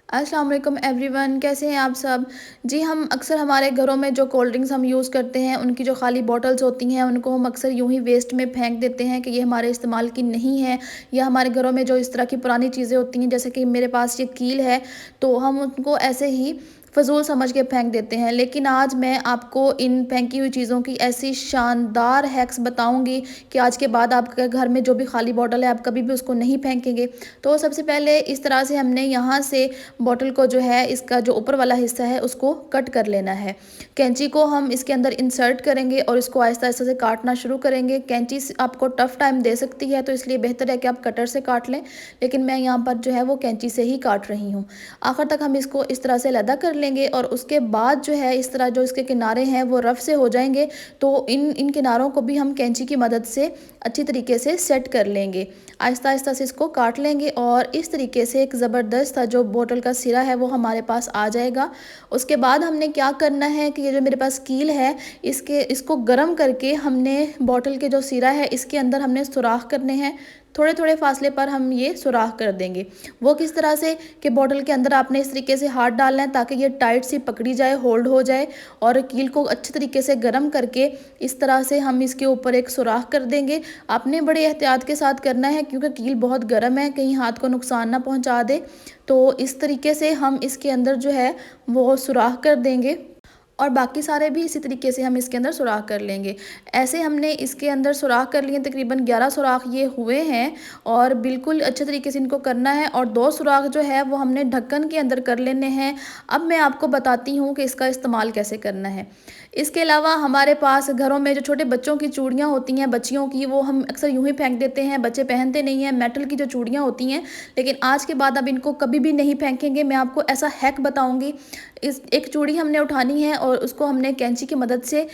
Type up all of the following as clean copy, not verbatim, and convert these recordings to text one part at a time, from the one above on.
अस्सलाम वालेकुम एवरीवन, कैसे हैं आप सब। जी, हम अक्सर हमारे घरों में जो कोल्ड ड्रिंक्स हम यूज़ करते हैं उनकी जो खाली बॉटल्स होती हैं उनको हम अक्सर यूं ही वेस्ट में फेंक देते हैं कि ये हमारे इस्तेमाल की नहीं है। या हमारे घरों में जो इस तरह की पुरानी चीज़ें होती हैं, जैसे कि मेरे पास ये कील है, तो हम उनको ऐसे ही फ़िज़ूल समझ के फेंक देते हैं। लेकिन आज मैं आपको इन फेंकी हुई चीज़ों की ऐसी शानदार हैक्स बताऊंगी कि आज के बाद आपके घर में जो भी खाली बॉटल है आप कभी भी उसको नहीं फेंकेंगे। तो सबसे पहले इस तरह से हमने यहाँ से बॉटल को जो है, इसका जो ऊपर वाला हिस्सा है उसको कट कर लेना है। कैंची को हम इसके अंदर इंसर्ट करेंगे और इसको आहिस्ता आहिस्ता से काटना शुरू करेंगे। कैंची आपको टफ टाइम दे सकती है, तो इसलिए बेहतर है कि आप कटर से काट लें, लेकिन मैं यहाँ पर जो है वो कैंची से ही काट रही हूँ। आखिर तक हम इसको इस तरह से अलहदा कर लेंगे और उसके बाद जो है इस तरह जो इसके किनारे हैं वो रफ से हो जाएंगे। तो इन इन किनारों को भी हम कैंची की मदद से अच्छी तरीके से सेट कर लेंगे। आहिस्ता आहिस्ता से इसको काट लेंगे और इस तरीके से एक ज़बरदस्त सा जो बोतल का सिरा है वो हमारे पास आ जाएगा। उसके बाद हमने क्या करना है कि ये जो मेरे पास कील है, इसको गर्म करके हमने बॉटल के जो सिरा है इसके अंदर हमने सुराख करने हैं। थोड़े थोड़े फासले पर हम ये सुराख कर देंगे। वो किस तरह से कि बॉटल के अंदर आपने इस तरीके से हाथ डालना है ताकि ये टाइट सी पकड़ी जाए, होल्ड हो जाए। और कील को अच्छे तरीके से गर्म करके इस तरह से हम इसके ऊपर एक सुराख कर देंगे। आपने बड़े एहतियात के साथ करना है क्योंकि कील बहुत गर्म है, कहीं हाथ को नुकसान ना पहुंचा दे। तो इस तरीके से हम इसके अंदर जो है वो सुराख कर देंगे और बाकी सारे भी इसी तरीके से हम इसके अंदर सुराख कर लेंगे। ऐसे हमने इसके अंदर सुराख कर लिए, तकरीबन 11 सुराख ये हुए हैं और बिल्कुल अच्छे तरीके से इनको करना है। और 2 सुराख जो है वो हमने ढक्कन के अंदर कर लेने हैं। अब मैं आपको बताती हूँ कि इसका इस्तेमाल कैसे करना है। इसके अलावा हमारे पास घरों में जो छोटे बच्चों की चूड़ियाँ होती हैं, बच्चियों की, वो हम अक्सर यूं ही फेंक देते हैं, बच्चे पहनते नहीं हैं। मेटल की जो चूड़ियाँ होती हैं, लेकिन आज के बाद अब इनको कभी भी नहीं फेंकेंगे। मैं आपको ऐसा हैक बताऊंगी। इस एक चूड़ी हमने उठानी है और उसको हमने कैंची की मदद से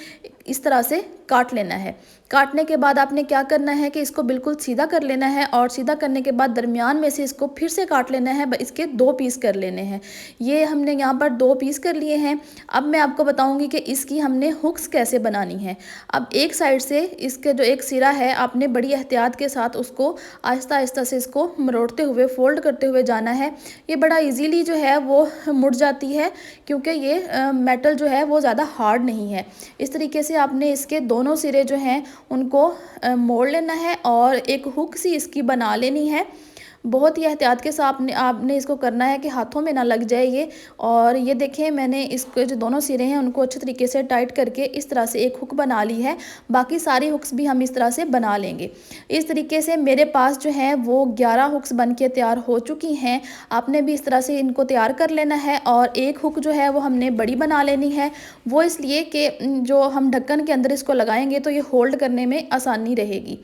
इस तरह से काट लेना है। काटने के बाद आपने क्या करना है कि इसको बिल्कुल सीधा कर लेना है और सीधा करने के बाद दरमियान में से इसको फिर से काट लेना है। इसके 2 पीस कर लेने हैं। ये हमने यहाँ पर 2 पीस कर लिए हैं। अब मैं आपको बताऊंगी कि इसकी हमने हुक्स कैसे बनानी है। अब एक साइड से इसके जो एक सिरा है, आपने बड़ी एहतियात के साथ उसको आहिस्ता आहिस्ता से इसको मरोड़ते हुए, फोल्ड करते हुए जाना है। ये बड़ा इजीली जो है वो मुड़ जाती है क्योंकि ये मेटल जो है वो ज़्यादा हार्ड नहीं है। इस तरीके से आपने इसके दोनों सिरे जो हैं उनको मोड़ लेना है और एक हुक सी इसकी बना लेनी है। बहुत ही एहतियात के साथ आपने आपने इसको करना है कि हाथों में ना लग जाए ये। और ये देखें, मैंने इसके जो दोनों सिरे हैं उनको अच्छे तरीके से टाइट करके इस तरह से एक हुक बना ली है। बाकी सारी हुक्स भी हम इस तरह से बना लेंगे। इस तरीके से मेरे पास जो है वो 11 हुक्स बन के तैयार हो चुकी हैं। आपने भी इस तरह से इनको तैयार कर लेना है और एक हुक जो है वो हमने बड़ी बना लेनी है। वो इसलिए कि जो हम ढक्कन के अंदर इसको लगाएंगे तो ये होल्ड करने में आसानी रहेगी।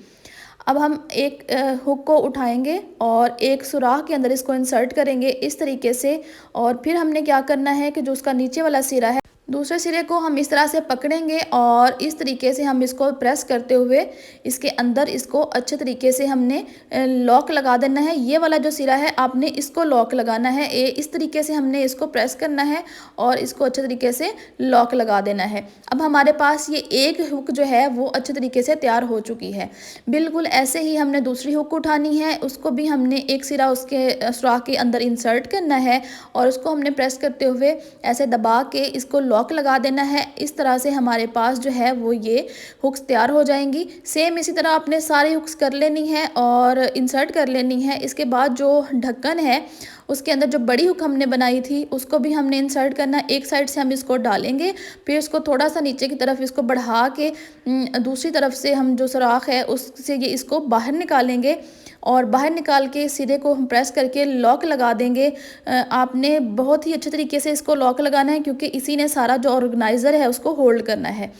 अब हम एक हुक को उठाएंगे और एक सुराख के अंदर इसको इंसर्ट करेंगे इस तरीके से। और फिर हमने क्या करना है कि जो उसका नीचे वाला सिरा है, दूसरे सिरे को हम इस तरह से पकड़ेंगे और इस तरीके से हम इसको प्रेस करते हुए इसके अंदर इसको अच्छे तरीके से हमने लॉक लगा देना है। ये वाला जो सिरा है आपने इसको लॉक लगाना है। इस तरीके से हमने इसको प्रेस करना है और इसको अच्छे तरीके से लॉक लगा देना है। अब हमारे पास ये एक हुक जो है वो अच्छे तरीके से तैयार हो चुकी है। बिल्कुल ऐसे ही हमने दूसरी हुक उठानी है, उसको भी हमने एक सिरा उसके सुराख के अंदर इंसर्ट करना है और उसको हमने प्रेस करते हुए ऐसे दबा के इसको लॉक लगा देना है। इस तरह से हमारे पास जो है वो ये हुक्स तैयार हो जाएंगी। सेम इसी तरह आपने सारी हुक्स कर लेनी है और इंसर्ट कर लेनी है। इसके बाद जो ढक्कन है उसके अंदर जो बड़ी हुक हमने बनाई थी उसको भी हमने इंसर्ट करना। एक साइड से हम इसको डालेंगे, फिर इसको थोड़ा सा नीचे की तरफ इसको बढ़ा के दूसरी तरफ से हम जो सुराख है उससे ये इसको बाहर निकालेंगे और बाहर निकाल के सिरे को हम प्रेस करके लॉक लगा देंगे। आपने बहुत ही अच्छे तरीके से इसको लॉक लगाना है क्योंकि इसी ने सारा जो ऑर्गेनाइज़र है उसको होल्ड करना है।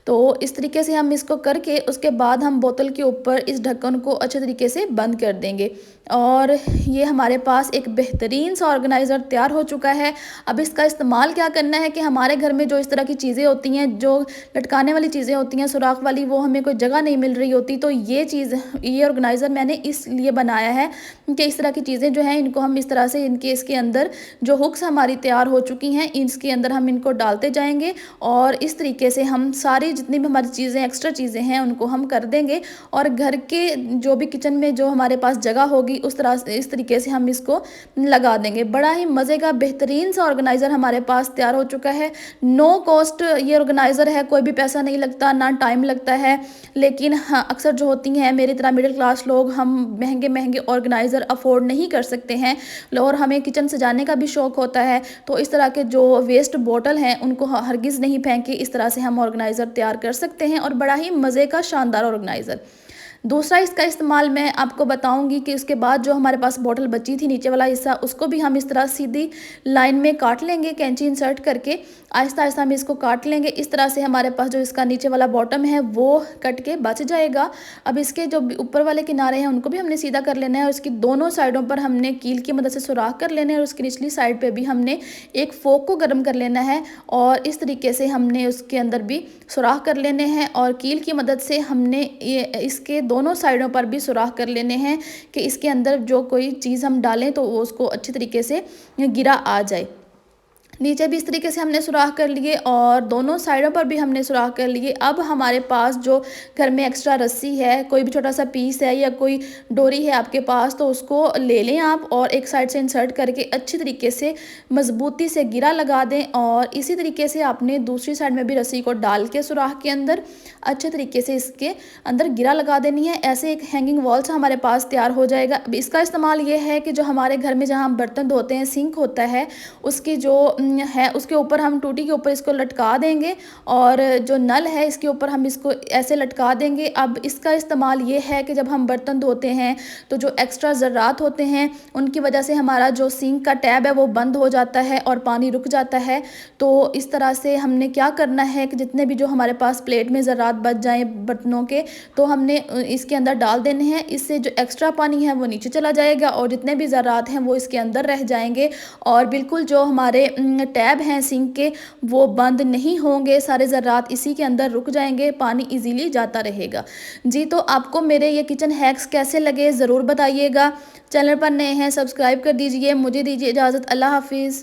तो इस तरीके से हम इसको करके उसके बाद हम बोतल के ऊपर इस ढक्कन को अच्छे तरीके से बंद कर देंगे और ये हमारे पास एक बेहतरीन सा ऑर्गेनाइज़र तैयार हो चुका है। अब इसका इस्तेमाल क्या करना है कि हमारे घर में जो इस तरह की चीज़ें होती हैं, जो लटकाने वाली चीज़ें होती हैं सुराख वाली, वो हमें कोई जगह नहीं मिल रही होती, तो ये ऑर्गेनाइज़र मैंने इसलिए बनाया है कि इस तरह की चीज़ें जो हैं इनको हम इस तरह से इसके अंदर जो हुक्स हमारी तैयार हो चुकी हैं इसके अंदर हम इनको डालते जाएंगे और इस तरीके से हम सारी जितनी भी हमारी चीज़ें एक्स्ट्रा चीज़ें हैं उनको हम कर देंगे और घर के जो भी किचन में जो हमारे पास जगह होगी उस तरह से इस तरीके से हम इसको लगा देंगे। बड़ा ही मज़े का बेहतरीन सा ऑर्गेनाइज़र हमारे पास तैयार हो चुका है। नो कॉस्ट ये ऑर्गेनाइज़र है, कोई भी पैसा नहीं लगता, ना टाइम लगता है। लेकिन हाँ, अक्सर जो होती हैं मेरी तरह मिडिल क्लास लोग, हम महँगे-महँगे ऑर्गेनाइज़र अफ़ोर्ड नहीं कर सकते हैं और हमें किचन सजाने का भी शौक होता है। तो इस तरह के जो वेस्ट बॉटल हैं उनको हरगिज़ नहीं फेंके, इस तरह से हम ऑर्गेनाइज़र तैयार कर सकते हैं और बड़ा ही मज़े का शानदार ऑर्गेनाइज़र। दूसरा इसका इस्तेमाल मैं आपको बताऊँगी कि उसके बाद जो हमारे पास बॉटल बची थी नीचे वाला हिस्सा, उसको भी हम इस तरह सीधी लाइन में काट लेंगे, कैंची इंसर्ट करके आहिस्ता-आहिस्ता हम इसको काट लेंगे। इस तरह से हमारे पास जो इसका नीचे वाला बॉटम है वो कट के बच जाएगा। अब इसके जो ऊपर वाले किनारे हैं उनको भी हमने सीधा कर लेना है और इसकी दोनों साइडों पर हमने कील की मदद से सुराख कर लेने हैं और उसकी निचली साइड पे भी हमने एक फोक को गर्म कर लेना है और इस तरीके से हमने उसके अंदर भी सुराख कर लेने हैं और कील की मदद से हमने ये इसके दोनों साइडों पर भी सुराख कर लेने हैं कि इसके अंदर जो कोई चीज़ हम डालें तो वो उसको अच्छी तरीके से गिरा आ जाए। नीचे भी इस तरीके से हमने सुराख कर लिए और दोनों साइडों पर भी हमने सुराख कर लिए। अब हमारे पास जो घर में एक्स्ट्रा रस्सी है, कोई भी छोटा सा पीस है या कोई डोरी है आपके पास, तो उसको ले लें आप और एक साइड से इंसर्ट करके अच्छी तरीके से मजबूती से गिरा लगा दें और इसी तरीके से आपने दूसरी साइड में भी रस्सी को डाल के सुराख के अंदर अच्छे तरीके से इसके अंदर गिरा लगा देनी है। ऐसे एक हैंगिंग वॉल्स हमारे पास तैयार हो जाएगा। अब इसका इस्तेमाल ये है कि जो हमारे घर में जहाँ हम बर्तन धोते हैं, सिंक होता है, उसकी जो है उसके ऊपर हम टूटी के ऊपर इसको लटका देंगे और जो नल है इसके ऊपर हम इसको ऐसे लटका देंगे। अब इसका इस्तेमाल ये है कि जब हम बर्तन धोते हैं तो जो एक्स्ट्रा ज़रात होते हैं उनकी वजह से हमारा जो सिंक का टैब है वो बंद हो जाता है और पानी रुक जाता है। तो इस तरह से हमने क्या करना है कि जितने भी जो हमारे पास प्लेट में ज़रात बच जाएँ बर्तनों के, तो हमने इसके अंदर डाल देने हैं। इससे जो एक्स्ट्रा पानी है वो नीचे चला जाएगा और जितने भी ज़रात हैं वो इसके अंदर रह जाएंगे और बिल्कुल जो हमारे टैब हैं सिंक के वो बंद नहीं होंगे, सारे ज़रात इसी के अंदर रुक जाएंगे, पानी इजीली जाता रहेगा। जी, तो आपको मेरे ये किचन हैक्स कैसे लगे ज़रूर बताइएगा। चैनल पर नए हैं सब्सक्राइब कर दीजिए। मुझे दीजिए इजाज़त। अल्लाह हाफिज़।